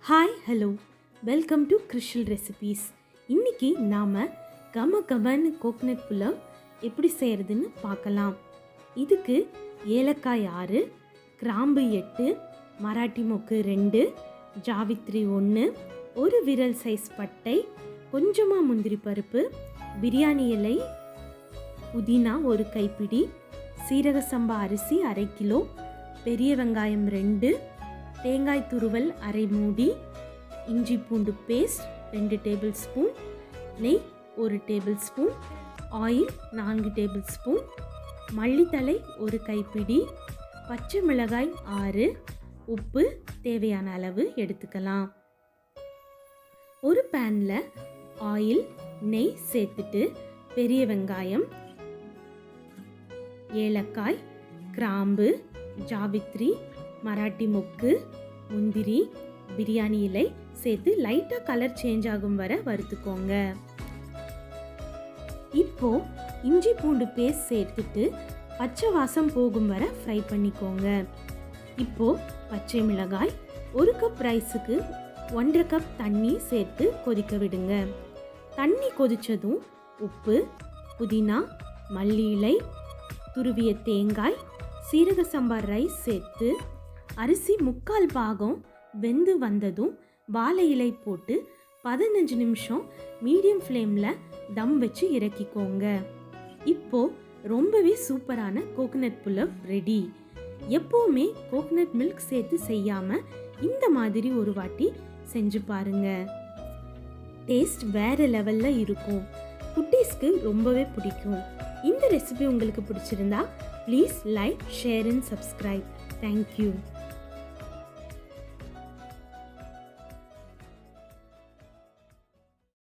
Hi hello welcome to Krishal recipes. இன்றைக்கி நாம் கமன்னு coconut pulao எப்படி செய்கிறதுன்னு பார்க்கலாம். இதுக்கு ஏலக்காய் 6, கிராம்பு 8, மராட்டி மொக்கு 2, ஜாவித்ரி 1, ஒரு விரல் சைஸ் பட்டை, கொஞ்சமாக முந்திரி பருப்பு, பிரியாணி இலை, புதினா 1 கைப்பிடி, சீரக சம்பா அரிசி 1/2 கிலோ, பெரிய வெங்காயம் 2, தேங்காய் துருவல் 1/2 மூடி, இஞ்சி பூண்டு பேஸ்ட் 2 டேபிள் ஸ்பூன், நெய் 1 tablespoon, oil 4 tablespoon, மல்லித்தழை 1 கைப்பிடி, பச்சை மிளகாய் 6, உப்பு தேவையான அளவு எடுத்துக்கலாம். ஒரு பேனில் ஆயில் நெய் சேர்த்துட்டு பெரிய வெங்காயம், ஏலக்காய், கிராம்பு, ஜாவித்ரி, மராட்டி மொக்கு, முந்திரி, பிரியாணி இலை சேர்த்து லைட்டாக கலர் சேஞ்ச் ஆகும் வரை வறுத்துக்கோங்க. இப்போ இஞ்சி பூண்டு பேஸ்ட் சேர்த்துட்டு பச்சை வாசம் போகும் வரை ஃப்ரை பண்ணிக்கோங்க. இப்போ பச்சை மிளகாய், 1 கப் ரைஸுக்கு 1/2 கப் தண்ணி சேர்த்து கொதிக்க விடுங்க. தண்ணி கொதித்ததும் உப்பு, புதினா, மல்லி இலை, துருவிய தேங்காய், சீரக சம்பா ரைஸ் சேர்த்து அரிசி 3/4 பாகம் வெந்து வந்ததும் வாழை இலை போட்டு 15 நிமிஷம் மீடியம் ஃப்ளேமில் தம் வச்சு இறக்கிக்கோங்க. இப்போது ரொம்பவே சூப்பரான கோகனட் புலாவ் ரெடி. எப்போவுமே கோகனட் மில்க் சேர்த்து செய்யாமல் இந்த மாதிரி ஒரு வாட்டி செஞ்சு பாருங்க. டேஸ்ட் வேறு லெவலில் இருக்கும். குட்டீஸ்க்கு ரொம்பவே பிடிக்கும். இந்த ரெசிபி உங்களுக்கு பிடிச்சிருந்தா please like, share and subscribe. Thank you.